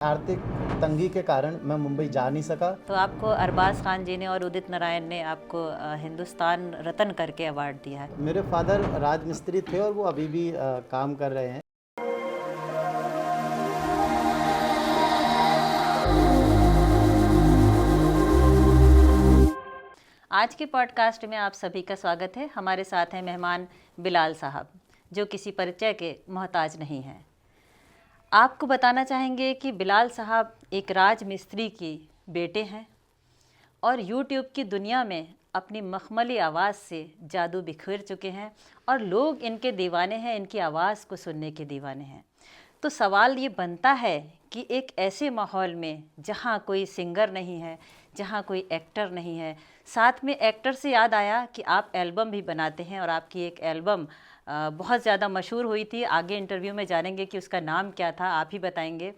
आर्थिक तंगी के कारण मैं मुंबई जा नहीं सका। तो आपको अरबाज खान जी ने और उदित नारायण ने आपको हिंदुस्तान रत्न करके अवार्ड दिया है। मेरे फादर राजमिस्त्री थे और वो अभी भी काम कर रहे हैं। आज के पॉडकास्ट में आप सभी का स्वागत है। हमारे साथ हैं मेहमान बिलाल साहब, जो किसी परिचय के मोहताज नहीं हैं। आपको बताना चाहेंगे कि बिलाल साहब एक राजमिस्त्री की बेटे हैं और यूट्यूब की दुनिया में अपनी मखमली आवाज़ से जादू बिखेर चुके हैं और लोग इनके दीवाने हैं, इनकी आवाज़ को सुनने के दीवाने हैं। तो सवाल ये बनता है कि एक ऐसे माहौल में जहाँ कोई सिंगर नहीं है, जहाँ कोई एक्टर नहीं है, साथ में एक्टर से याद आया कि आप एल्बम भी बनाते हैं और आपकी एक एल्बम बहुत ज़्यादा मशहूर हुई थी। आगे इंटरव्यू में जानेंगे कि उसका नाम क्या था, आप ही बताएंगे।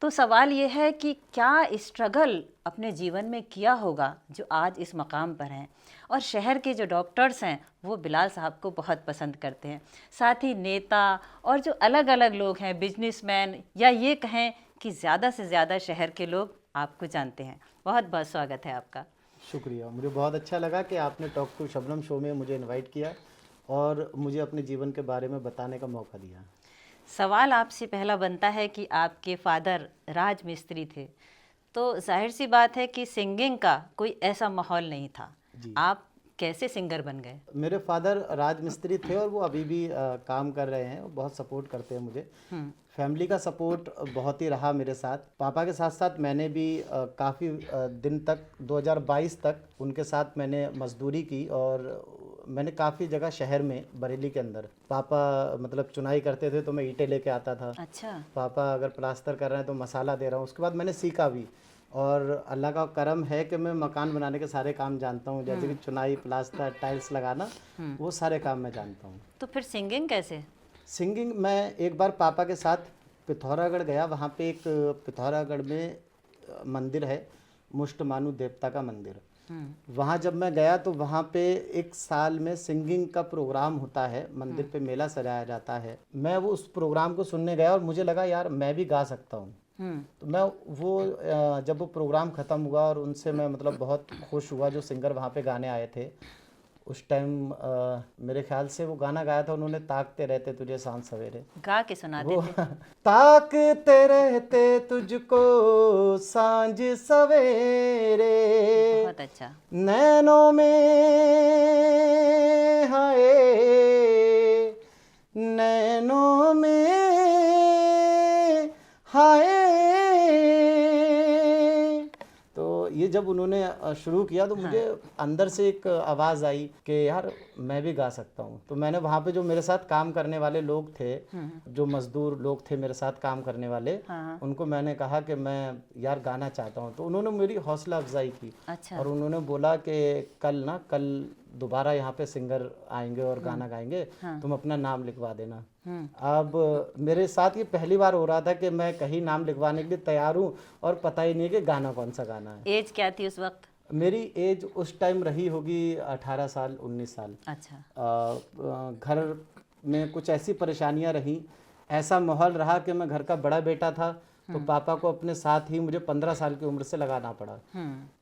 तो सवाल ये है कि क्या स्ट्रगल अपने जीवन में किया होगा जो आज इस मकाम पर हैं, और शहर के जो डॉक्टर्स हैं वो बिलाल साहब को बहुत पसंद करते हैं। साथ ही नेता और जो अलग अलग लोग हैं, बिजनेसमैन, या ये कहें कि ज़्यादा से ज़्यादा शहर के लोग आपको जानते हैं। बहुत बहुत स्वागत है आपका। शुक्रिया। मुझे बहुत अच्छा लगा कि आपने टॉक टू शबनम शो में मुझे इनवाइट किया और मुझे अपने जीवन के बारे में बताने का मौका दिया। सवाल आपसे पहला बनता है कि आपके फादर राजमिस्त्री थे, तो जाहिर सी बात है कि सिंगिंग का कोई ऐसा माहौल नहीं था। जी। आप कैसे सिंगर बन गए? मेरे फादर राजमिस्त्री थे और वो अभी भी काम कर रहे हैं, बहुत सपोर्ट करते हैं मुझे। फैमिली का सपोर्ट बहुत ही रहा मेरे साथ। पापा के साथ साथ मैंने भी काफ़ी दिन तक 2022 तक उनके साथ मैंने मजदूरी की और मैंने काफ़ी जगह शहर में, बरेली के अंदर, पापा मतलब चुनाई करते थे तो मैं ईंटें लेके आता था। अच्छा। पापा अगर प्लास्टर कर रहे हैं तो मसाला दे रहा हूँ। उसके बाद मैंने सीखा भी और अल्लाह का करम है कि मैं मकान बनाने के सारे काम जानता हूँ, जैसे कि चुनाई, प्लास्टर, टाइल्स लगाना, वो सारे काम मैं जानता हूँ। तो फिर सिंगिंग कैसे? सिंगिंग, मैं एक बार पापा के साथ पिथौरागढ़ गया। वहाँ पे एक पिथौरागढ़ में मंदिर है, मुष्टमानु देवता का मंदिर। वहाँ जब मैं गया तो वहाँ पे एक साल में सिंगिंग का प्रोग्राम होता है, मंदिर पे मेला सजाया जाता है। मैं वो उस प्रोग्राम को सुनने गया और मुझे लगा यार मैं भी गा सकता हूँ। तो मैं वो जब वो प्रोग्राम ख़त्म हुआ और उनसे मैं मतलब बहुत खुश हुआ, जो सिंगर वहाँ पे गाने आए थे उस टाइम, मेरे ख्याल से वो गाना गाया था उन्होंने, ताकते रहते तुझे सांझ सवेरे। गा के सुनाते वो थे? ताकते रहते तुझको सांझ सवेरे, बहुत अच्छा। नैनों में हाय, नैनों में हाय। तो ये जब उन्होंने शुरू किया तो मुझे अंदर से एक आवाज़ आई कि यार मैं भी गा सकता हूँ। तो मैंने वहाँ पे जो मेरे साथ काम करने वाले लोग थे, जो मजदूर लोग थे मेरे साथ काम करने वाले, उनको मैंने कहा कि मैं यार गाना चाहता हूँ। तो उन्होंने मेरी हौसला अफजाई की। अच्छा। और उन्होंने बोला कि कल दोबारा यहाँ पे सिंगर आएंगे और गाना गाएंगे, तुम अपना नाम लिखवा देना। अब मेरे साथ ये पहली बार हो रहा था कि मैं कहीं नाम लिखवाने के लिए तैयार हूँ और पता ही नहीं है कि गाना कौन सा गाना है। एज क्या थी उस वक्त? मेरी एज उस टाइम रही होगी 18 साल 19 साल। अच्छा। घर में कुछ ऐसी परेशानियां रहीं, ऐसा माहौल रहा कि मैं घर का बड़ा बेटा था, तो पापा को अपने साथ ही मुझे 15 साल की उम्र से लगाना पड़ा।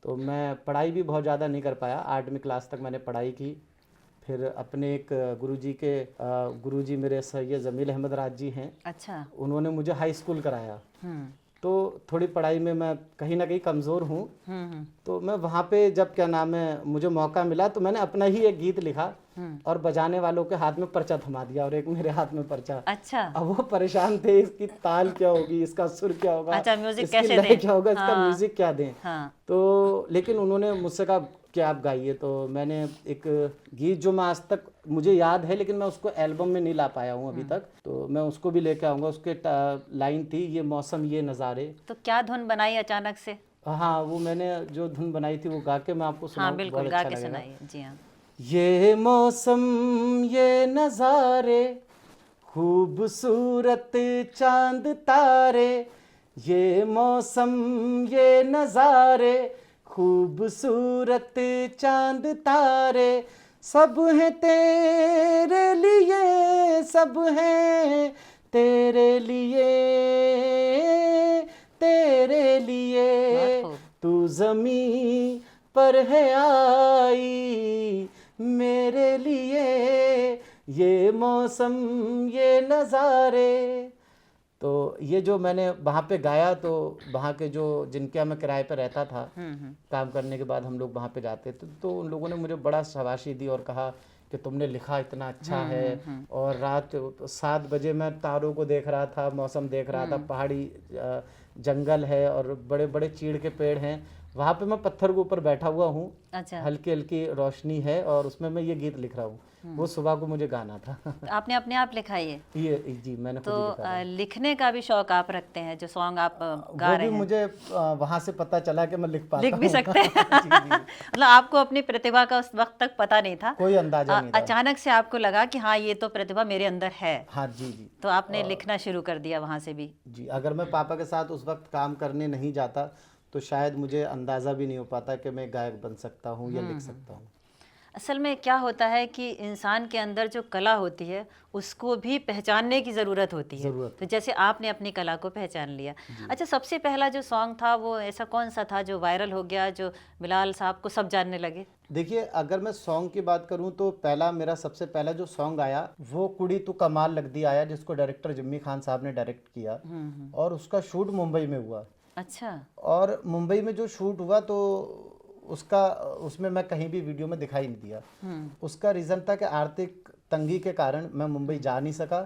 तो मैं पढ़ाई भी बहुत ज़्यादा नहीं कर पाया। 8वीं क्लास तक मैंने पढ़ाई की। फिर अपने एक गुरुजी मेरे सैयद जमील अहमद राज जी हैं। अच्छा। उन्होंने मुझे हाई स्कूल कराया। तो थोड़ी पढ़ाई में मैं कहीं ना कहीं कमज़ोर हूँ। तो मैं वहाँ पे जब क्या नाम है मुझे मौका मिला तो मैंने अपना ही एक गीत लिखा और बजाने वालों के हाथ में पर्चा थमा दिया और एक मेरे हाथ में पर्चा। अच्छा। अब वो परेशान थे, इसकी ताल क्या होगी, इसका सुर क्या होगा, अच्छा, म्यूजिक इसकी कैसे लय दें? क्या होगा, इसका म्यूजिक क्या दें। हाँ। तो लेकिन उन्होंने मुझसे कहा कि आप गाइए। तो मैंने एक गीत जो मैं आज तक मुझे याद है, लेकिन मैं उसको एल्बम में नहीं ला पाया हूँ अभी तक, तो मैं उसको भी लेके आऊँगा। उसके लाइन थी, ये मौसम ये नज़ारे। तो क्या धुन बनाई अचानक से? हाँ, वो मैंने जो धुन बनाई थी वो गा के मैं आपको हाँ सुनाऊँ, बिल्कुल, बहुत गा अच्छा के लगेगा। सुनाइए। जी हाँ। ये मौसम ये नज़ारे, खूबसूरत चांद तारे, ये मौसम ये नज़ारे, खूबसूरत चांद तारे, सब हैं तेरे लिए, सब हैं तेरे लिए, तेरे लिए, बहुत खूब। तू ज़मीं पर है आई मेरे लिए, ये मौसम ये नज़ारे। तो ये जो मैंने वहाँ पे गाया, तो वहाँ के जो जिनके यहाँ मैं किराए पे रहता था, काम करने के बाद हम लोग वहाँ पे जाते थे, तो उन लोगों ने मुझे बड़ा शाबाशी दी और कहा कि तुमने लिखा इतना अच्छा है। और रात 7 बजे मैं तारों को देख रहा था, मौसम देख रहा था, पहाड़ी जंगल है और बड़े बड़े चीड़ के पेड़ हैं। वहाँ पे मैं पत्थर के ऊपर बैठा हुआ हूँ, अच्छा, हल्की हल्की रोशनी है और उसमें मैं ये गीत लिख रहा हूँ। वो सुबह को मुझे गाना था। आपने अपने आप लिखा ये? जी मैंने खुद तो ही लिखा था। लिखने का भी शौक आप रखते हैं, जो सॉन्ग आप गा वो रहे भी हैं? मुझे वहाँ से पता चला कि मैं लिख पाता लिख भी हूँ। सकते हैं। जी जी, मतलब आपको अपनी प्रतिभा का उस वक्त तक पता नहीं था, कोई अंदाजा नहीं था। अचानक से आपको लगा कि हाँ ये तो प्रतिभा मेरे अंदर है, हाँ जी जी तो आपने लिखना शुरू कर दिया वहां से भी। जी। अगर मैं पापा के साथ उस वक्त काम करने नहीं जाता तो शायद मुझे अंदाज़ा भी नहीं हो पाता कि मैं गायक बन सकता हूँ या लिख सकता हूँ। असल में क्या होता है कि इंसान के अंदर जो कला होती है उसको भी पहचानने की ज़रूरत होती है। ज़रूरत तो जैसे आपने अपनी कला को पहचान लिया। अच्छा, सबसे पहला जो सॉन्ग था वो ऐसा कौन सा था जो वायरल हो गया, जो बिलाल साहब को सब जानने लगे? देखिए, अगर मैं सॉन्ग की बात करूं तो मेरा सबसे पहला जो सॉन्ग आया वो कुड़ी तू कमाल लगदी आया, जिसको डायरेक्टर जिम्मी खान साहब ने डायरेक्ट किया और उसका शूट मुंबई में हुआ। अच्छा। और मुंबई में जो शूट हुआ तो उसमें मैं कहीं भी वीडियो में दिखाई नहीं दिया। उसका रीज़न था कि आर्थिक तंगी के कारण मैं मुंबई जा नहीं सका।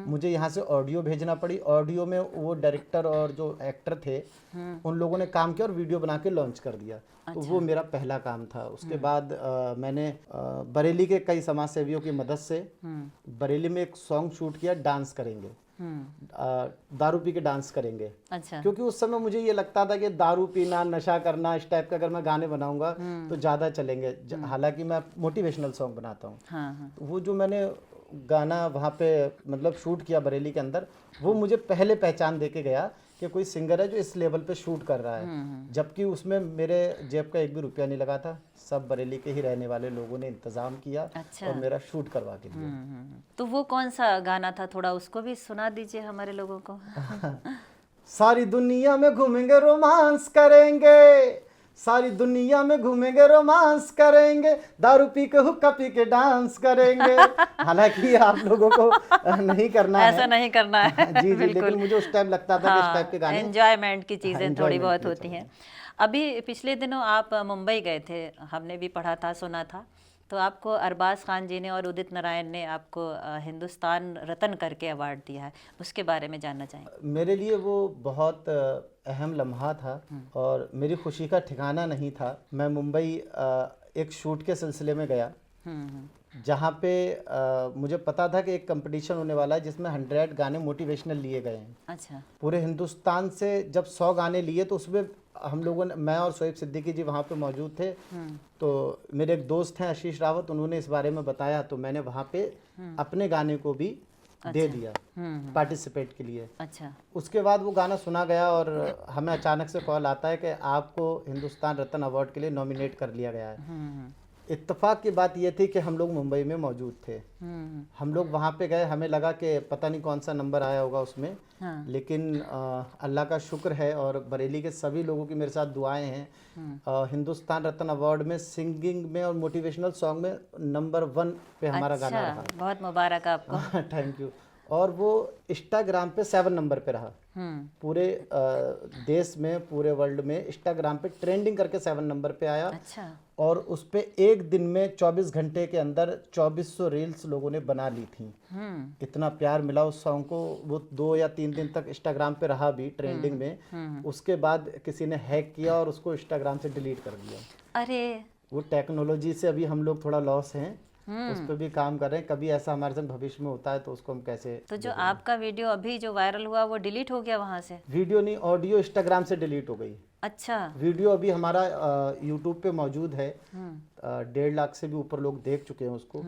मुझे यहाँ से ऑडियो भेजना पड़ी। ऑडियो में वो डायरेक्टर और जो एक्टर थे उन लोगों ने काम किया और वीडियो बना के लॉन्च कर दिया। तो वो मेरा पहला काम था। उसके बाद मैंने बरेली के कई समाज सेवियों की मदद से बरेली में एक सॉन्ग शूट किया, डांस करेंगे, दारू पी के डांस करेंगे। अच्छा। क्योंकि उस समय मुझे ये लगता था कि दारू पीना, नशा करना, इस टाइप का अगर मैं गाने बनाऊंगा तो ज़्यादा चलेंगे। हालांकि मैं मोटिवेशनल सॉन्ग बनाता हूँ। हाँ। तो वो जो मैंने गाना वहाँ पे मतलब शूट किया बरेली के अंदर, वो मुझे पहले पहचान दे के गया कि कोई सिंगर है जो इस लेवल पे शूट कर रहा है। जबकि उसमें मेरे जेब का 1 भी रुपया नहीं लगा था। सब बरेली के ही रहने वाले लोगों ने इंतजाम किया। अच्छा। और मेरा शूट करवा के दिया। तो वो कौन सा गाना था, थोड़ा उसको भी सुना दीजिए हमारे लोगों को। सारी दुनिया में घूमेंगे रोमांस करेंगे, सारी दुनिया में घूमेंगे रोमांस करेंगे, दारू पी के हुक्का पी के डांस करेंगे। हालांकि आप लोगों को नहीं करना है, ऐसा नहीं करना है। जी जी, लेकिन मुझे उस टाइम लगता था कि इस टाइप के गाने एंजॉयमेंट की चीज़ें थोड़ी enjoyment बहुत के लिए होती हैं। अभी पिछले दिनों आप मुंबई गए थे, हमने भी पढ़ा था, सुना था। तो आपको अरबाज खान जी ने और उदित नारायण ने आपको हिंदुस्तान रत्न करके अवार्ड दिया है, उसके बारे में जानना चाहेंगे? मेरे लिए वो बहुत अहम लम्हा था और मेरी खुशी का ठिकाना नहीं था। मैं मुंबई एक शूट के सिलसिले में गया, जहाँ पे मुझे पता था कि एक कंपटीशन होने वाला है जिसमें 100 गाने मोटिवेशनल लिए गए हैं। अच्छा। पूरे हिंदुस्तान से जब 100 गाने लिए तो उसमें हम लोगों ने, मैं और शोएब सिद्दीकी जी वहाँ पे मौजूद थे। तो मेरे एक दोस्त हैं आशीष रावत, उन्होंने इस बारे में बताया तो मैंने वहाँ पे अपने गाने को भी दे दिया पार्टिसिपेट के लिए। अच्छा। उसके बाद वो गाना सुना गया और हमें अचानक से कॉल आता है कि आपको हिंदुस्तान रत्न अवार्ड के लिए नॉमिनेट कर लिया गया है। इत्तेफाक की बात ये थी कि हम लोग मुंबई में मौजूद थे। हम लोग वहाँ पे गए, हमें लगा कि पता नहीं कौन सा नंबर आया होगा उसमें। लेकिन अल्लाह का शुक्र है और बरेली के सभी लोगों की मेरे साथ दुआएं हैं। हिंदुस्तान रत्न अवार्ड में सिंगिंग में और मोटिवेशनल सॉन्ग में नंबर 1 पे हमारा गाना रहा। बहुत मुबारक आपको। Thank you. और वो इंस्टाग्राम पे 7 नंबर पे रहा। पूरे देश में, पूरे वर्ल्ड में इंस्टाग्राम पे ट्रेंडिंग करके 7 नंबर पे आया। अच्छा। और उस पे एक दिन में 24 घंटे के अंदर 2400 रील्स लोगों ने बना ली थी। इतना प्यार मिला उस सॉन्ग को। वो 2 या 3 दिन तक इंस्टाग्राम पे रहा भी ट्रेंडिंग में। उसके बाद किसी ने हैक किया और उसको इंस्टाग्राम से डिलीट कर दिया। अरे, वो टेक्नोलॉजी से अभी हम लोग थोड़ा लॉस हैं, उस पर भी काम कर रहे हैं। कभी ऐसा हमारे साथ भविष्य में होता है तो उसको हम कैसे। तो जो आपका वीडियो अभी जो वायरल हुआ वो डिलीट हो गया वहां से? वीडियो नहीं, ऑडियो इंस्टाग्राम से डिलीट हो गई। अच्छा। वीडियो अभी हमारा यूट्यूब पे मौजूद है। 1.5 लाख से भी ऊपर लोग देख चुके हैं उसको।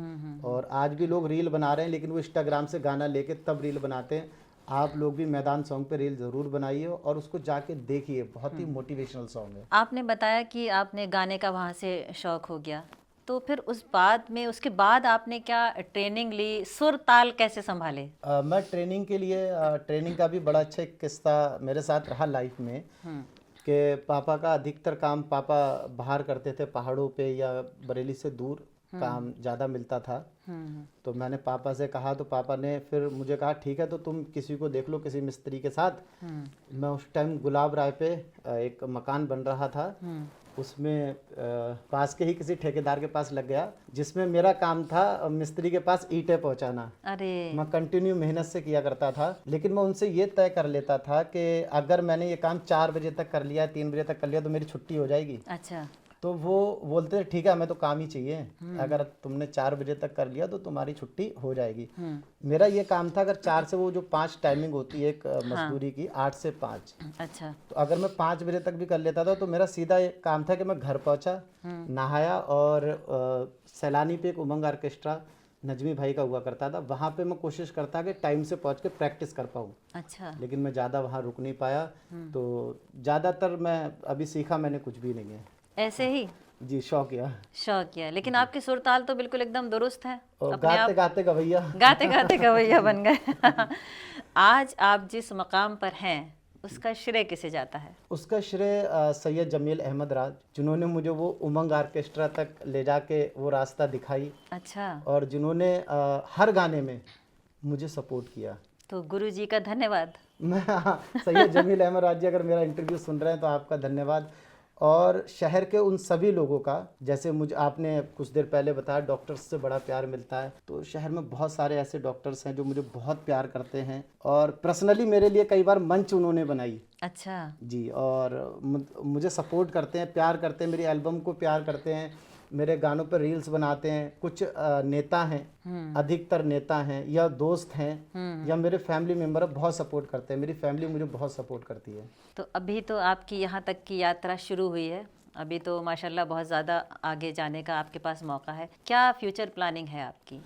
और आज भी लोग रील बना रहे हैं, लेकिन वो इंस्टाग्राम से गाना लेके तब रील बनाते हैं। आप लोग भी मैदान सॉन्ग पे रील ज़रूर बनाइए और उसको जाके देखिए, बहुत ही मोटिवेशनल सॉन्ग है। आपने बताया कि आपने गाने का वहाँ से शौक हो गया, तो फिर उसके बाद आपने क्या ट्रेनिंग ली, सुर ताल कैसे संभाले? मैं ट्रेनिंग के लिए ट्रेनिंग का भी बड़ा अच्छा एक किस्सा मेरे साथ रहा लाइफ में कि पापा का अधिकतर काम पापा बाहर करते थे, पहाड़ों पे या बरेली से दूर काम ज़्यादा मिलता था। तो मैंने पापा से कहा तो पापा ने फिर मुझे कहा ठीक है तो तुम किसी को देख लो, किसी मिस्त्री के साथ। मैं उस टाइम गुलाब राय पे एक मकान बन रहा था, उसमें पास के ही किसी ठेकेदार के पास लग गया, जिसमें मेरा काम था मिस्त्री के पास ईंटें पहुंचाना। अरे मैं कंटिन्यू मेहनत से किया करता था, लेकिन मैं उनसे ये तय कर लेता था कि अगर मैंने ये काम 4 बजे तक कर लिया, 3 बजे तक कर लिया तो मेरी छुट्टी हो जाएगी। अच्छा। तो वो बोलते थे ठीक है, हमें तो काम ही चाहिए, अगर तुमने 4 बजे तक कर लिया तो तुम्हारी छुट्टी हो जाएगी। मेरा ये काम था, अगर 4 से वो जो 5 टाइमिंग होती है एक मजदूरी की, 8 से 5। अच्छा। तो अगर मैं 5 बजे तक भी कर लेता था तो मेरा सीधा एक काम था कि मैं घर पहुंचा, नहाया और सैलानी पे एक उमंग ऑर्केस्ट्रा नजमी भाई का हुआ करता था, वहाँ पे मैं कोशिश करता कि टाइम से पहुँच के प्रैक्टिस कर पाऊँ। अच्छा। लेकिन मैं ज़्यादा वहाँ रुक नहीं पाया, तो ज़्यादातर मैं अभी सीखा मैंने कुछ भी नहीं है, ऐसे ही जी शौकिया। शौकिया। लेकिन आपके सुर ताल तो बिल्कुल एकदम दुरुस्त है, और अपने गाते आप गाते गवैया। गाते गाते गवैया बन गए। आज आप जिस मकाम पर हैं उसका श्रेय किसे जाता है? उसका श्रेय सैयद जमील अहमद राज, जिन्होंने मुझे वो उमंग ऑर्केस्ट्रा तक ले जाके वो रास्ता दिखाई, अच्छा। और जिन्होंने हर गाने में मुझे सपोर्ट किया। तो गुरु जी का धन्यवाद। मैं सैयद जमील अहमद राज जी अगर मेरा इंटरव्यू सुन रहे हैं तो आपका धन्यवाद, और शहर के उन सभी लोगों का, जैसे मुझे आपने कुछ देर पहले बताया डॉक्टर्स से बड़ा प्यार मिलता है, तो शहर में बहुत सारे ऐसे डॉक्टर्स हैं जो मुझे बहुत प्यार करते हैं, और पर्सनली मेरे लिए कई बार मंच उन्होंने बनाई। अच्छा जी, और मुझे सपोर्ट करते हैं, प्यार करते हैं, मेरी एल्बम को प्यार करते हैं, मेरे गानों पर रील्स बनाते हैं। कुछ नेता हैं, अधिकतर नेता हैं या दोस्त हैं या मेरे फैमिली मेम्बर बहुत सपोर्ट करते हैं, मेरी फैमिली मुझे बहुत सपोर्ट करती है। तो अभी तो आपकी यहाँ तक की यात्रा शुरू हुई है, अभी तो माशाल्लाह बहुत ज़्यादा आगे जाने का आपके पास मौका है, क्या फ्यूचर प्लानिंग है आपकी?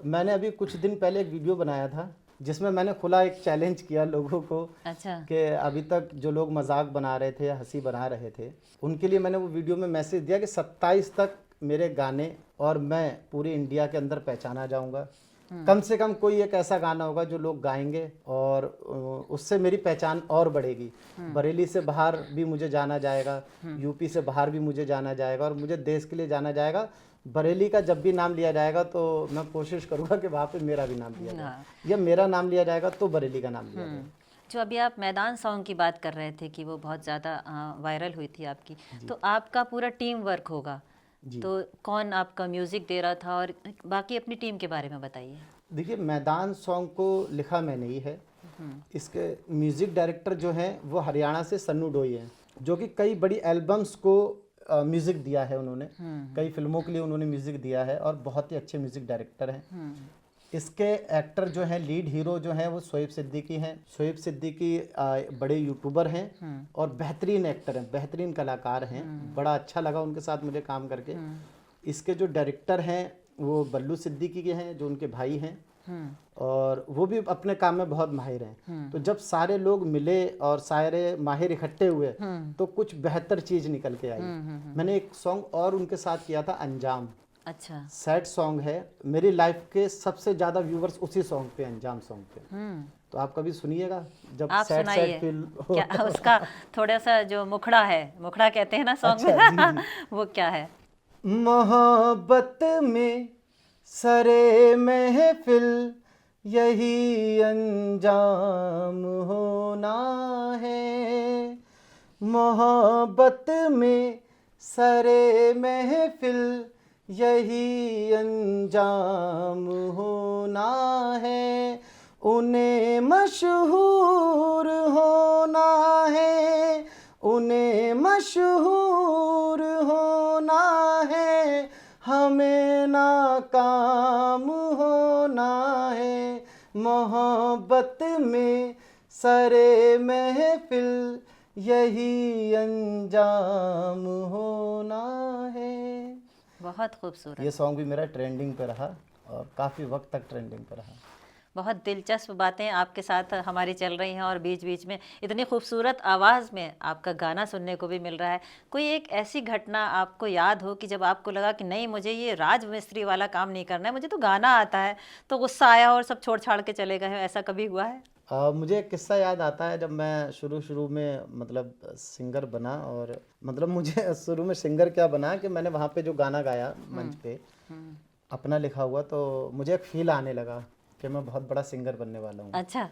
मैंने अभी कुछ दिन पहले एक वीडियो बनाया था जिसमें मैंने खुला एक चैलेंज किया लोगों को। अच्छा। कि अभी तक जो लोग मजाक बना रहे थे या हंसी बना रहे थे, उनके लिए मैंने वो वीडियो में मैसेज दिया कि 27 तक मेरे गाने और मैं पूरी इंडिया के अंदर पहचाना जाऊंगा। कम से कम कोई एक ऐसा गाना होगा जो लोग गाएंगे और उससे मेरी पहचान और बढ़ेगी। बरेली से बाहर भी मुझे जाना जाएगा, यूपी से बाहर भी मुझे जाना जाएगा, और मुझे देश के लिए जाना जाएगा। बरेली का जब भी नाम लिया जाएगा तो मैं कोशिश करूंगा कि वहाँ पे मेरा भी नाम लिया जाए, या मेरा नाम लिया जाएगा तो बरेली का नाम लिया जाए। जो अभी आप मैदान सॉन्ग की बात कर रहे थे कि वो बहुत ज़्यादा वायरल हुई थी आपकी, तो आपका पूरा टीम वर्क होगा, तो कौन आपका म्यूज़िक दे रहा था, और बाकी अपनी टीम के बारे में बताइए। देखिए, मैदान सॉन्ग को लिखा मैंने ही है, इसके म्यूज़िक डायरेक्टर जो हैं वो हरियाणा से सन्नू डोई हैं, जो कि कई बड़ी एल्बम्स को म्यूज़िक दिया है उन्होंने, कई फिल्मों के लिए उन्होंने म्यूज़िक दिया है, और बहुत ही अच्छे म्यूज़िक डायरेक्टर हैं। इसके एक्टर जो हैं, लीड हीरो जो हैं वो शोएब सिद्दीकी हैं। शोएब सिद्दीकी बड़े यूट्यूबर हैं और बेहतरीन एक्टर हैं, बेहतरीन कलाकार हैं। बड़ा अच्छा लगा उनके साथ मुझे काम करके। इसके जो डायरेक्टर हैं वो बल्लू सिद्दीकी के हैं, जो उनके भाई हैं, और वो भी अपने काम में बहुत माहिर हैं। तो जब सारे लोग मिले और सारे माहिर इकट्ठे हुए तो कुछ बेहतर चीज़ निकल के आई। मैंने एक सॉन्ग और उनके साथ किया था, अंजाम। अच्छा। सैड सॉन्ग है, मेरी लाइफ के सबसे ज़्यादा व्यूवर्स उसी सॉन्ग पे, अंजाम सॉन्ग पे। तो आप कभी सुनिएगा जब आप सैड सैड फील हो। क्या उसका थोड़ा सा जो मुखड़ा है, मुखड़ा कहते हैं ना सॉन्ग में, अच्छा, जी, वो क्या है? मोहब्बत में सरे महफिल यही अंजाम होना है, मोहब्बत में सरे महफिल यही अंजाम होना है, उन्हें मशहूर होना है, उन्हें मशहूर होना है, हमें नाकाम होना है, मोहब्बत में सरे महफिल यही अंजाम होना है। बहुत खूबसूरत। ये सॉन्ग भी मेरा ट्रेंडिंग पे रहा और काफ़ी वक्त तक ट्रेंडिंग पे रहा। बहुत दिलचस्प बातें आपके साथ हमारी चल रही हैं और बीच बीच में इतनी खूबसूरत आवाज़ में आपका गाना सुनने को भी मिल रहा है। कोई एक ऐसी घटना आपको याद हो कि जब आपको लगा कि नहीं, मुझे ये राज मिस्त्री वाला काम नहीं करना है, मुझे तो गाना आता है, तो गुस्सा आया और सब छोड़ छाड़ के चले गए हो, ऐसा कभी हुआ है? मुझे एक किस्सा याद आता है जब मैं शुरू शुरू में मतलब सिंगर बना, और मतलब मुझे शुरू में सिंगर क्या बना कि मैंने वहाँ पे जो गाना गाया मंच पे अपना लिखा हुआ, तो मुझे एक फील आने लगा कि मैं बहुत बड़ा सिंगर बनने वाला हूँ। अच्छा।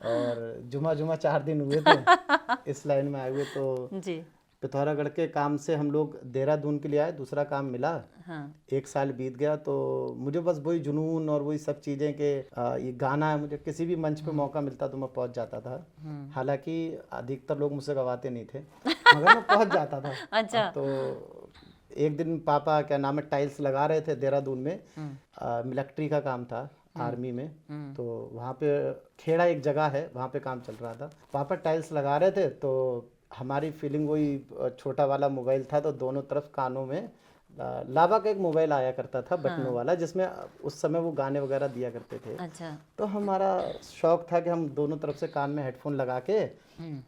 और जुमा जुमा 4 दिन हुए थे इस लाइन में आए हुए, तो जी। पिथौरागढ़ के काम से हम लोग देहरादून के लिए आए, दूसरा काम मिला। हाँ। 1 साल बीत गया, तो मुझे बस वही जुनून और वही सब चीज़ें कि ये गाना है, मुझे किसी भी मंच पे मौका मिलता तो मैं पहुंच जाता था। हालांकि अधिकतर लोग मुझसे गवाते नहीं थे मगर मैं पहुंच जाता था। अच्छा। तो एक दिन पापा क्या नाम है टाइल्स लगा रहे थे देहरादून में, मिलिट्री का काम था आर्मी में, तो वहाँ पे खेड़ा एक जगह है, वहाँ पे काम चल रहा था। पापा टाइल्स लगा रहे थे, तो हमारी फीलिंग वही छोटा वाला मोबाइल था, तो दोनों तरफ कानों में लावा का एक मोबाइल आया करता था बटनों वाला, जिसमें उस समय वो गाने वगैरह दिया करते थे। अच्छा। तो हमारा शौक था कि हम दोनों तरफ से कान में हेडफोन लगा के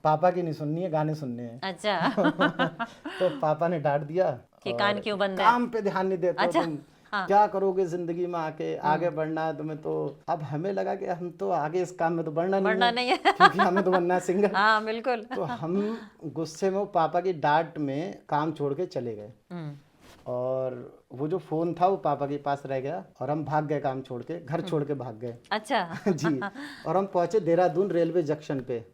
पापा की नहीं सुननी है, गाने सुनने हैं। अच्छा। तो पापा ने डांट दिया कि और कान क्यों बंद है? काम पे ध्यान नहीं देते हो अच्छा। तुम, हाँ। क्या करोगे जिंदगी में आके, आगे बढ़ना है तुम्हें। तो अब हमें लगा कि हम तो आगे इस काम में तो बढ़ना नहीं है क्योंकि हमें तो बनना है सिंगर। हाँ, बिल्कुल। तो हम गुस्से में वो पापा की डांट में काम छोड़ के चले गए, और वो जो फोन था वो पापा के पास रह गया, और हम भाग गए, काम छोड़ के, घर छोड़ के भाग गए। अच्छा। जी। और हम पहुंचे देहरादून रेलवे जंक्शन पे,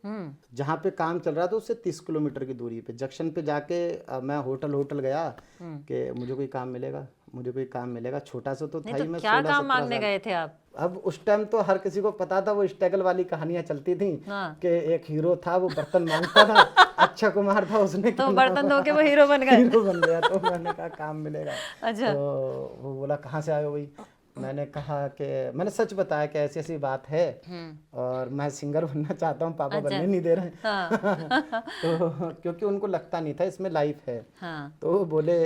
जहाँ पे काम चल रहा था उससे 30 किलोमीटर की दूरी पे। जंक्शन पे जाके मैं होटल गया कि मुझे कोई काम मिलेगा, मुझे कोई काम मिलेगा। छोटा सा तो था ही, मैं क्या 16-17 काम मांगने साल। गए थे आप? अब उस टाइम तो हर किसी को पता था, वो स्ट्रगल वाली कहानियां चलती थी कि एक हीरो था वो बर्तन मांगता था, अक्षय कुमार था, उसने तो बर्तन धो के वो हीरो बन गए? हीरो बन गया। तो मैंने कहा काम मिलेगा। अच्छा। तो वो बोला कहाँ से आए हो भाई? मैंने कहा कि मैंने सच बताया कि ऐसी ऐसी बात है और मैं सिंगर बनना चाहता हूँ, पापा बनने नहीं दे रहे हैं। हाँ। तो क्योंकि उनको लगता नहीं था इसमें लाइफ है। हाँ। तो वो बोले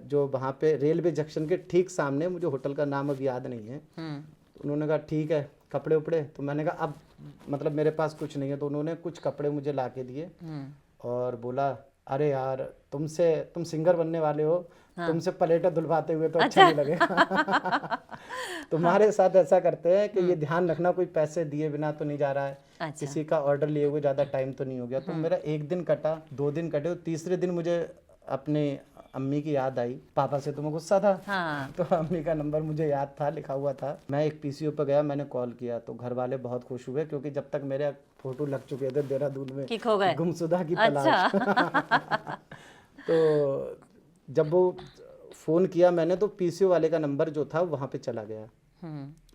जो वहाँ पे रेलवे जंक्शन के ठीक सामने, मुझे होटल का नाम अब याद नहीं है, उन्होंने कहा ठीक है, कपड़े उपड़े। तो मैंने कहा अब मतलब मेरे पास कुछ नहीं है। तो उन्होंने कुछ कपड़े मुझे ला के दिए और बोला अरे यार तुम सिंगर बनने वाले हो, तुमसे प्लेटें धुलवाते हुए तो अच्छा नहीं लगेगा। तुम्हारे साथ ऐसा करते हैं कि ये ध्यान रखना कोई पैसे दिए बिना तो नहीं जा रहा है, अच्छा। किसी का ऑर्डर लिए हुए ज़्यादा टाइम तो नहीं हो गया। तो मेरा 1 दिन कटा, 2 दिन कटे, और तीसरे दिन मुझे अपने अम्मी की याद आई। पापा से तो मैं गुस्सा था। हाँ। तो अम्मी का नंबर मुझे याद था, लिखा हुआ था। मैं एक पीसीओ पर गया, मैंने कॉल किया, तो घर वाले बहुत खुश हुए क्योंकि जब तक मेरे फोटो लग चुके थे देहरादून में कि खो गए? गुमशुदा की तलाश। अच्छा। तो जब वो फ़ोन किया मैंने, तो पीसीओ वाले का नंबर जो था वहाँ पे चला गया।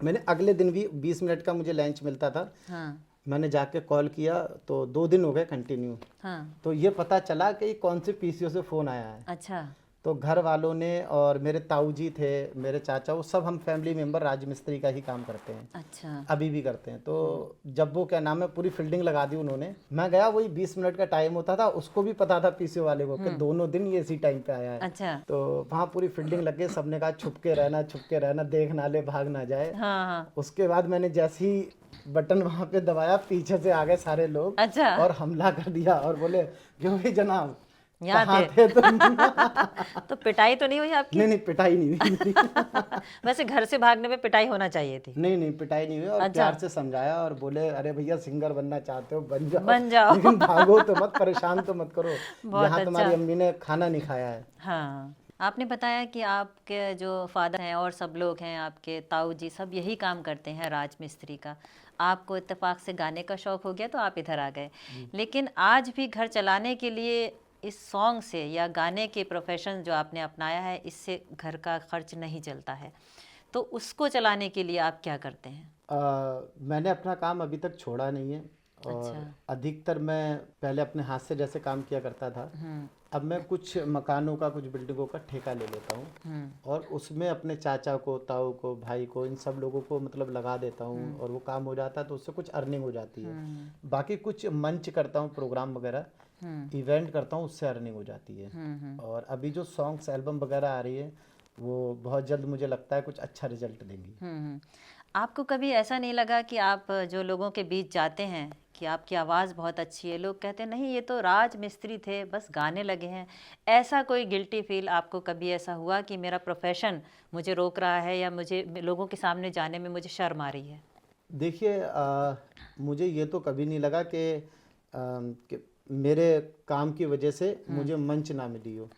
मैंने अगले दिन भी 20 मिनट का मुझे लंच मिलता था। हाँ। मैंने जाके कॉल किया तो 2 दिन हो गए कंटिन्यू। हाँ। तो ये पता चला कि कौन से पीसीओ से फ़ोन आया है। अच्छा। तो घर वालों ने और मेरे ताऊ जी थे, मेरे चाचा, वो सब हम फैमिली मेंबर राजमिस्त्री का ही काम करते हैं। अच्छा। अभी भी करते हैं। तो जब वो क्या नाम है पूरी फील्डिंग लगा दी उन्होंने, मैं गया, वही 20 मिनट का टाइम होता था, उसको भी पता था पीसीओ वाले को कि दोनों दिन ये इसी टाइम पे आया है। अच्छा। तो वहाँ पूरी फील्डिंग लग गई, सबने कहा छुप के रहना, देख ना ले, भाग ना जाए। हाँ। उसके बाद मैंने जैसे ही बटन वहाँ पे दबाया, पीछे से आ गए सारे लोग। अच्छा। और हमला कर दिया और बोले क्यों भाई जनाब यहाँ कहाँ थे तुम? तो पिटाई तो नहीं हुई आपकी? नहीं पिटाई नहीं हुई मेरी। वैसे घर से भागने में पिटाई होना चाहिए थी। नहीं पिटाई नहीं हुई, और प्यार से समझाया और बोले अरे भैया सिंगर बनना चाहते हो बन जाओ, लेकिन भागो तो मत, परेशान तो मत करो, यहाँ तुम्हारी अम्मी ने खाना नहीं खाया है। हाँ। आपने बताया कि आपके जो फादर हैं और सब लोग हैं, आपके ताऊ जी, सब यही काम करते हैं राजमिस्त्री का। आपको इत्तेफाक से गाने का शौक़ हो गया तो आप इधर आ गए, लेकिन आज भी घर चलाने के लिए इस सॉन्ग से या गाने के प्रोफेशन जो आपने अपनाया है, इससे घर का खर्च नहीं चलता है, तो उसको चलाने के लिए आप क्या करते हैं? मैंने अपना काम अभी तक छोड़ा नहीं है, और अधिकतर मैं पहले अपने हाथ से जैसे काम किया करता था, अब मैं कुछ मकानों का, कुछ बिल्डिंगों का ठेका ले लेता हूँ और उसमें अपने चाचा को, ताऊ को, भाई को, इन सब लोगों को मतलब लगा देता हूँ और वो काम हो जाता है, तो उससे कुछ अर्निंग हो जाती है। बाकी कुछ मंच करता हूँ, प्रोग्राम वगैरह, इवेंट करता हूँ, उससे अर्निंग हो जाती है। और अभी जो सॉन्ग्स एल्बम वगैरह आ रही है वो बहुत जल्द मुझे लगता है कुछ अच्छा रिजल्ट देंगी। आपको कभी ऐसा नहीं लगा कि आप जो लोगों के बीच जाते हैं कि आपकी आवाज़ बहुत अच्छी है, लोग कहते हैं नहीं ये तो राज मिस्त्री थे, बस गाने लगे हैं, ऐसा कोई गिल्टी फील आपको कभी ऐसा हुआ कि मेरा प्रोफेशन मुझे रोक रहा है या मुझे लोगों के सामने जाने में मुझे शर्म आ रही है? देखिए मुझे ये तो कभी नहीं लगा कि मेरे काम की वजह से मुझे मंच ना मिली हो।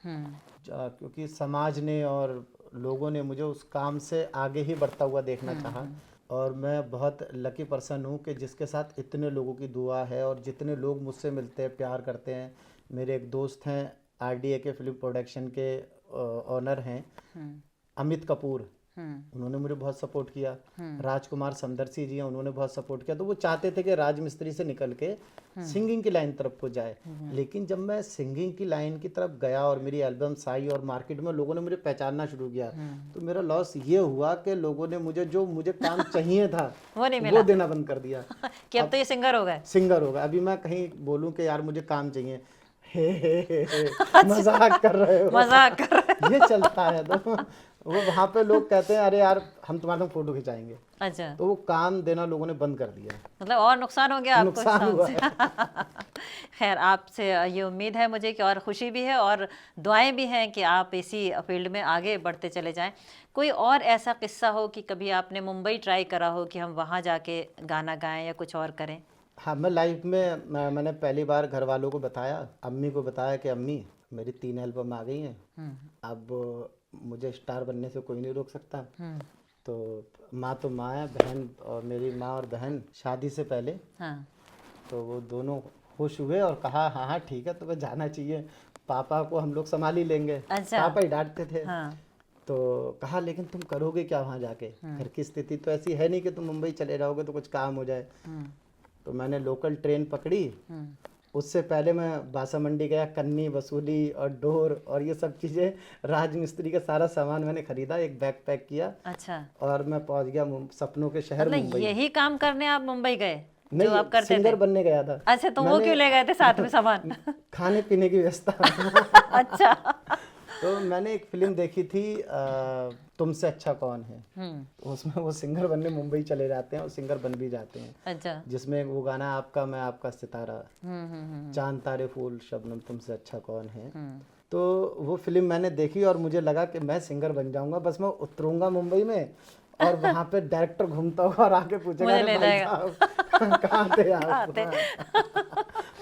क्योंकि समाज ने और लोगों ने मुझे उस काम से आगे ही बढ़ता हुआ देखना चाहा, और मैं बहुत लकी पर्सन हूँ कि जिसके साथ इतने लोगों की दुआ है और जितने लोग मुझसे मिलते हैं, प्यार करते हैं। मेरे एक दोस्त हैं, आरडीए के फिल्म प्रोडक्शन के ऑनर हैं, अमित कपूर, उन्होंने मुझे बहुत सपोर्ट किया। राजकुमार समदर्शी जी हैं, उन्होंने बहुत सपोर्ट किया। तो वो चाहते थे कि राज मिस्त्री से निकल के सिंगिंग की लाइन तरफ को जाए। लेकिन जब मैं सिंगिंग की लाइन की तरफ गया और मेरी एल्बम्स आई और मार्केट में लोगों ने मुझे पहचानना शुरू किया, तो मेरा लॉस ये हुआ कि लोगों ने मुझे काम चाहिए था वो देना बंद कर दिया। कि अब तो ये सिंगर हो गए। सिंगर होगा। अभी मैं कहीं बोलूं कि यार मुझे काम चाहिए, हे मजाक कर रहे हो, मजाक कर रहे ये चलता है। तो वो वहाँ पे लोग कहते हैं अरे यार हम तुम्हारे साथ फोटो खिंचाएंगे। अच्छा, तो वो काम देना लोगों ने बंद कर दिया। मतलब और नुकसान हो गया आपको इस नुकसान काम हुआ से। है। खैर, आपसे ये उम्मीद है मुझे कि और खुशी भी है और दुआएं भी हैं कि आप इसी फील्ड में आगे बढ़ते चले जाएं। कोई और ऐसा किस्सा हो कि कभी आपने मुंबई ट्राई करा हो कि हम वहाँ जाके गाना गाएं या कुछ और करें? हाँ, मैं लाइफ में मैंने पहली बार घर वालों को बताया, अम्मी को बताया कि अम्मी मेरी 3 एल्बम आ गई हैं, अब मुझे स्टार बनने से कोई नहीं रोक सकता। तो माँ तो माँ है, बहन और मेरी माँ और बहन शादी से पहले, हाँ, तो वो दोनों खुश हुए और कहा हाँ हाँ ठीक है तुम्हें जाना चाहिए, पापा को हम लोग संभाल ही लेंगे। अच्छा। पापा ही डांटते थे। हाँ, तो कहा लेकिन तुम करोगे क्या वहाँ जाके, घर की स्थिति तो ऐसी है नहीं कि तुम मुंबई चले जाओगे तो कुछ काम हो जाए। तो मैंने लोकल ट्रेन पकड़ी। उससे पहले मैं बासा मंडी गया, कन्नी, वसूली और डोर और ये सब चीज़ें, राज मिस्त्री का सारा सामान मैंने खरीदा, एक बैग पैक किया। अच्छा, और मैं पहुंच गया सपनों के शहर मतलब मुंबई। यही काम करने आप मुंबई गए जो नहीं, आप करते सिंगर थे? बनने गया था। अच्छा, तो वो क्यों ले गए थे साथ में सामान? खाने पीने की व्यवस्था। अच्छा। तो मैंने एक फिल्म देखी थी तुमसे अच्छा कौन है, तो उसमें वो सिंगर बनने मुंबई चले जाते हैं और सिंगर बन भी जाते हैं। अच्छा। जिसमें वो गाना आपका मैं आपका सितारा, चांद तारे फूल शबनम तुमसे अच्छा कौन है। तो वो फिल्म मैंने देखी और मुझे लगा कि मैं सिंगर बन जाऊंगा, बस मैं उतरूंगा मुंबई में और वहाँ पे डायरेक्टर घूमता हुआ और आके पूछेगा अरे भाई साहब कहाँ थे आप।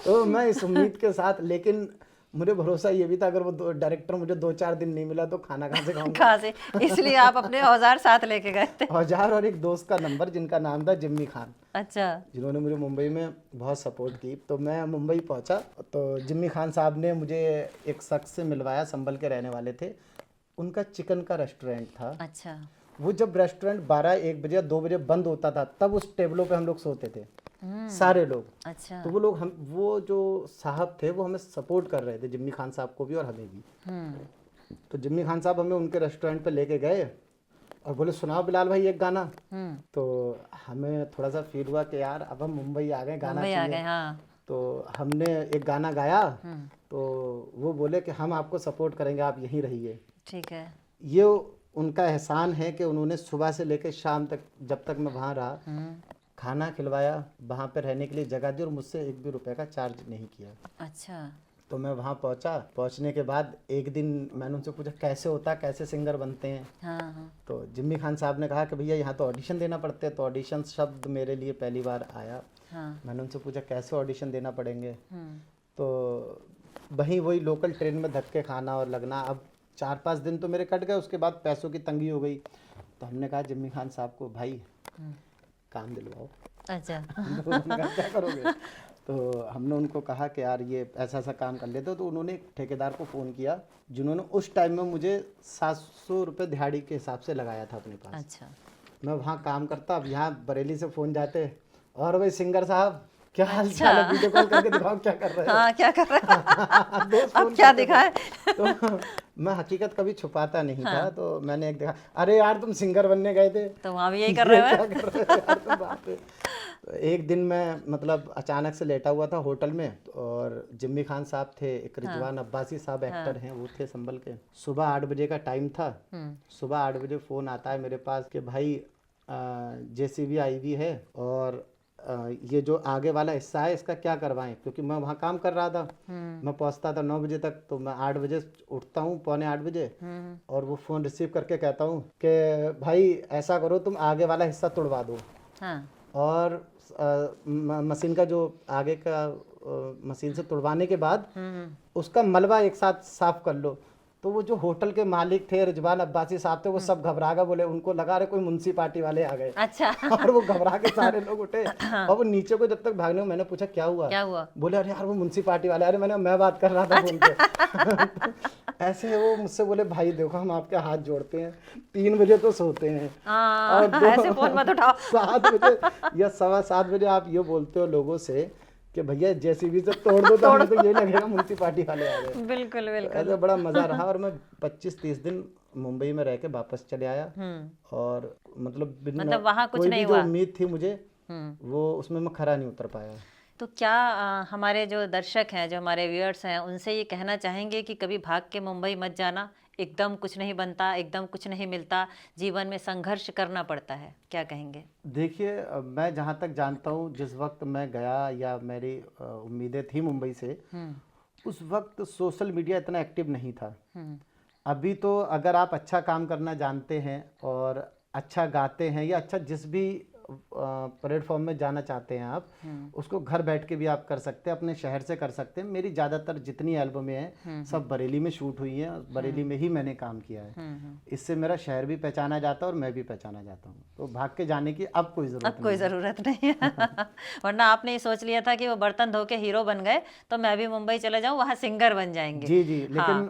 तो मैं इस उम्मीद के साथ, लेकिन मुझे भरोसा ये भी था अगर वो डायरेक्टर मुझे 2-4 दिन नहीं मिला तो खाना कहाँ से खाऊंगा। कहाँ से? इसलिए आप अपने औजार साथ लेके गए थे। औजार और एक दोस्त का नंबर जिनका नाम था जिम्मी खान, अच्छा। जिन्होंने मुझे मुंबई में बहुत सपोर्ट की। तो मैं मुंबई पहुंचा तो जिम्मी खान साहब ने मुझे एक शख्स से मिलवाया, संभल के रहने वाले थे, उनका चिकन का रेस्टोरेंट था। अच्छा। वो जब रेस्टोरेंट 12-1 बजे 2 बजे बंद होता था तब उस टेबलों पे हम लोग सोते थे, सारे लोग। अच्छा। तो वो जो साहब थे वो हमें सपोर्ट कर रहे थे, जिम्मी खान साहब को भी और हमें भी। तो जिम्मी खान साहब हमें उनके रेस्टोरेंट पे लेके गए और बोले सुनाओ बिलाल भाई एक गाना। तो हमें थोड़ा सा फील हुआ कि यार अब हम मुंबई आ गए, गाना मुंबई आ चाहिए। गए, हाँ। तो हमने एक गाना गाया। तो वो बोले कि हम आपको सपोर्ट करेंगे, आप यहीं रहिए। ठीक है। ये उनका एहसान है कि उन्होंने सुबह से लेकर शाम तक, जब तक मैं वहाँ रहा, खाना खिलवाया, वहाँ पे रहने के लिए जगह दी और मुझसे 1 भी रुपए का चार्ज नहीं किया। अच्छा। तो मैं वहाँ पहुँचा। पहुँचने के बाद एक दिन मैंने उनसे पूछा कैसे होता, कैसे सिंगर बनते हैं। हाँ, हाँ। तो जिम्मी खान साहब ने कहा कि भैया यहाँ तो ऑडिशन देना पड़ते हैं। तो ऑडिशन शब्द मेरे लिए पहली बार आया। हाँ। मैंने उनसे पूछा कैसे ऑडिशन देना पड़ेंगे। तो वही लोकल ट्रेन में धक्के खाना और लगना। अब 4-5 दिन तो मेरे कट गए, उसके बाद पैसों की तंगी हो गई। तो हमने कहा जिम्मी खान साहब को भाई काम दिलवाओ। अच्छा। तो उन्होंने कहा क्या करोगे। तो हमने उनको कहा कि यार ये ऐसा ऐसा काम कर लेते हो। तो उन्होंने एक ठेकेदार को फ़ोन किया जिन्होंने उस टाइम में मुझे 700 रुपये दिहाड़ी के हिसाब से लगाया था अपने पास। अच्छा। मैं वहाँ काम करता, अब यहाँ बरेली से फ़ोन जाते और भाई सिंगर साहब क्या हाल चाल है, वीडियो कॉल करके दिखाओ क्या कर रहे हो। हाँ, क्या कर रहे हैं? दोस्त अब फोन क्या करते दिखाए? थे। तो मैं हकीकत कभी छुपाता नहीं था। तो मैंने एक देखा, अरे यार तुम सिंगर बनने गए थे, तो वहाँ भी यही कर रहे ये हो? क्या कर रहे हो यार तुम वहाँ पे। तो एक दिन मैं मतलब अचानक से लेटा हुआ था होटल में और जिम्मी खान साहब थे, एक रिजवान अब्बासी साहब एक्टर हैं वो थे संभल के। सुबह 8 बजे का टाइम था। सुबह 8 बजे फ़ोन आता है मेरे पास कि भाई जेसीबी आई हुई है और ये जो आगे वाला हिस्सा है इसका क्या करवाएं, क्योंकि मैं वहाँ काम कर रहा था। मैं पहुँचता था 9 बजे तक, तो मैं 8 बजे उठता हूँ, पौने 8 बजे, और वो फ़ोन रिसीव करके कहता हूँ कि भाई ऐसा करो तुम आगे वाला हिस्सा तोड़वा दो, हाँ। और मशीन का जो आगे का मशीन से तुड़वाने के बाद उसका मलबा एक साथ साफ कर लो। तो वो जो होटल के मालिक थे, रिजवान अब्बासी साहब थे, वो सब घबरा गए, बोले उनको लगा रहे कोई मुंशी पार्टी वाले आ गए। अच्छा। और वो घबरा के सारे लोग उठे और वो नीचे को जब तक भागने, मैंने पूछा क्या हुआ, क्या हुआ? बोले अरे यार वो मुंशी पार्टी वाले। अरे मैं बात कर रहा था फोन पे। ऐसे वो मुझसे बोले भाई देखो हम आपके हाथ जोड़ते हैं, 3 बजे तो सोते हैं और ऐसे फोन मत उठाओ। 7 बजे या 7:15 बजे आप ये बोलते हो लोगों से कि भैया जेसीबी से तोड़ दो, तो हमें तो ये लगेगा मुंशी पार्टी वाले आ गए। बिल्कुल बिल्कुल। ऐसे बड़ा मजा रहा और मैं 25-30 दिन मुंबई में रह के वापस चले आया। और मतलब वहाँ कुछ कोई नहीं भी जो हुआ। उम्मीद थी मुझे वो उसमें मैं खरा नहीं उतर पाया। तो क्या हमारे जो दर्शक हैं, जो हमारे व्यूअर्स हैं, उनसे ये कहना चाहेंगे कि कभी भाग के मुंबई मत जाना, एकदम कुछ नहीं बनता, एकदम कुछ नहीं मिलता, जीवन में संघर्ष करना पड़ता है, क्या कहेंगे? देखिए मैं जहाँ तक जानता हूँ, जिस वक्त मैं गया या मेरी उम्मीदें थी मुंबई से, उस वक्त सोशल मीडिया इतना एक्टिव नहीं था। अभी तो अगर आप अच्छा काम करना जानते हैं और अच्छा गाते हैं या अच्छा जिस भी प्लेटफॉर्म में जाना चाहते हैं आप, उसको घर बैठ के भी आप कर सकते हैं, अपने शहर से कर सकते हैं। मेरी ज़्यादातर जितनी एल्बमें हैं सब बरेली में शूट हुई हैं, बरेली में ही मैंने काम किया है। इससे मेरा शहर भी पहचाना जाता है और मैं भी पहचाना जाता हूँ। तो भाग के जाने की अब कोई ज़रूरत नहीं है। वरना आपने ये सोच लिया था कि वो बर्तन धो के हीरो बन गए तो मैं भी मुंबई चले जाऊँ, वहाँ सिंगर बन जाएंगे। जी जी, लेकिन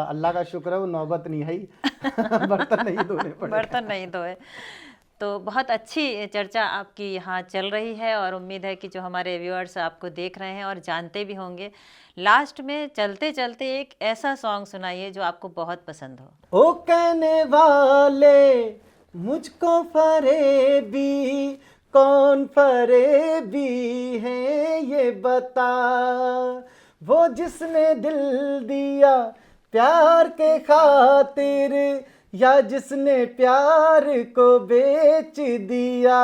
अल्लाह का शुक्र है वो नौबत नहीं आई। बर्तन नहीं धोने पड़े। बर्तन नहीं धोए। तो बहुत अच्छी चर्चा आपकी यहाँ चल रही है और उम्मीद है कि जो हमारे व्यूअर्स आपको देख रहे हैं और जानते भी होंगे। लास्ट में चलते चलते एक ऐसा सॉन्ग सुनाइए जो आपको बहुत पसंद हो। ओ कहने वाले मुझको फरेबी, कौन फरेबी है ये बता, वो जिसने दिल दिया प्यार के खातिर या जिसने प्यार को बेच दिया,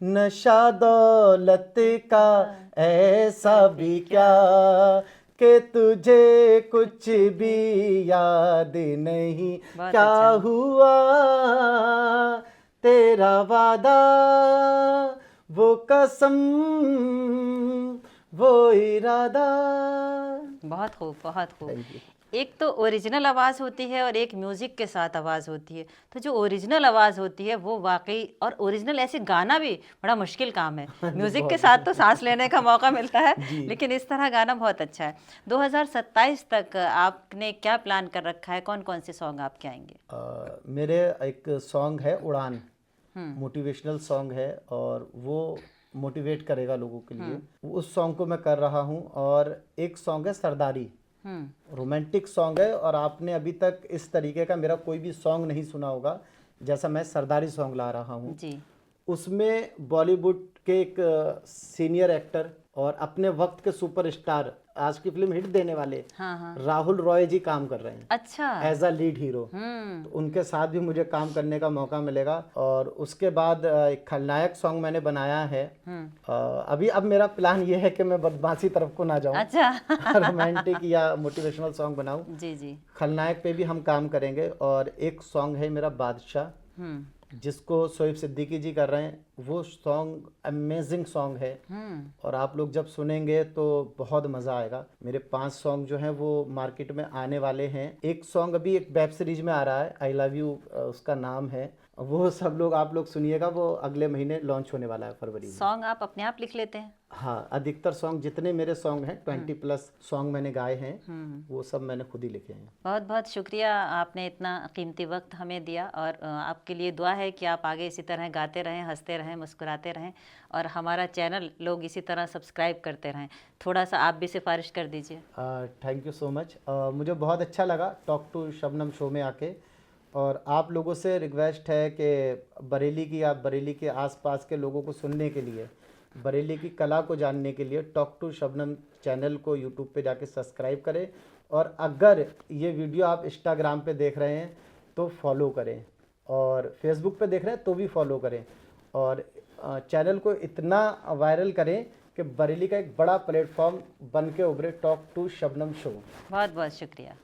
नशा दौलत का ऐसा भी क्या कि तुझे कुछ भी याद नहीं, क्या हुआ तेरा वादा, वो कसम वो इरादा। बहुत खूब, बहुत खूब। एक तो ओरिजिनल आवाज़ होती है और एक म्यूज़िक के साथ आवाज़ होती है। तो जो ओरिजिनल आवाज़ होती है वो वाकई, और ओरिजिनल ऐसे गाना भी बड़ा मुश्किल काम है। म्यूज़िक के साथ तो सांस लेने का मौका मिलता है, लेकिन इस तरह गाना बहुत अच्छा है। 2027 तक आपने क्या प्लान कर रखा है? कौन कौन से सॉन्ग आपके आएंगे? मेरे एक सॉन्ग है उड़ान, मोटिवेशनल सॉन्ग है और वो मोटिवेट करेगा लोगों के लिए। उस सॉन्ग को मैं कर रहा हूँ। और एक सॉन्ग है सरदारी, रोमांटिक सॉन्ग है, और आपने अभी तक इस तरीके का मेरा कोई भी सॉन्ग नहीं सुना होगा जैसा मैं सरदारी सॉन्ग ला रहा हूँ जी। उसमें बॉलीवुड के एक सीनियर एक्टर और अपने वक्त के सुपरस्टार, आज की फिल्म हिट देने वाले राहुल रॉय जी काम कर रहे हैं। अच्छा। As a lead hero. तो उनके साथ भी मुझे काम करने का मौका मिलेगा। और उसके बाद एक खलनायक सॉन्ग मैंने बनाया है। अब मेरा प्लान ये है कि मैं बदमाशी तरफ को ना जाऊं। अच्छा। रोमांटिक या मोटिवेशनल सॉन्ग बनाऊं। जी जी। खलनायक पे भी हम काम करेंगे। और एक सॉन्ग है मेरा बादशाह, जिसको शोएब सिद्दीकी जी कर रहे हैं। वो सॉन्ग अमेजिंग सॉन्ग है और आप लोग जब सुनेंगे तो बहुत मज़ा आएगा। मेरे 5 सॉन्ग जो हैं वो मार्केट में आने वाले हैं। एक सॉन्ग अभी एक वेब सीरीज में आ रहा है, आई लव यू उसका नाम है। वो सब लोग आप लोग सुनिएगा, वो अगले महीने लॉन्च होने वाला है फरवरी में। सॉन्ग आप अपने आप लिख लेते हैं? हाँ, अधिकतर सॉन्ग जितने मेरे सॉन्ग हैं 20+ सॉन्ग मैंने गाए हैं, वो सब मैंने खुद ही लिखे हैं। बहुत बहुत शुक्रिया, आपने इतना कीमती वक्त हमें दिया। और आपके लिए दुआ है कि आप आगे इसी तरह गाते रहें, हंसते रहें, मुस्कुराते रहें और हमारा चैनल लोग इसी तरह सब्सक्राइब करते रहें। थोड़ा सा आप भी सिफारिश कर दीजिए। Thank you so much. मुझे बहुत अच्छा लगा टॉक टू शबनम शो में आके। और आप लोगों से रिक्वेस्ट है कि बरेली की, आप बरेली के आसपास के लोगों को सुनने के लिए, बरेली की कला को जानने के लिए टॉक टू शबनम चैनल को यूट्यूब पे जाके सब्सक्राइब करें। और अगर ये वीडियो आप इंस्टाग्राम पे देख रहे हैं तो फॉलो करें, और फेसबुक पे देख रहे हैं तो भी फॉलो करें, और चैनल को इतना वायरल करें कि बरेली का एक बड़ा प्लेटफॉर्म बन के उभरे टॉक टू शबनम शो। बहुत बहुत शुक्रिया।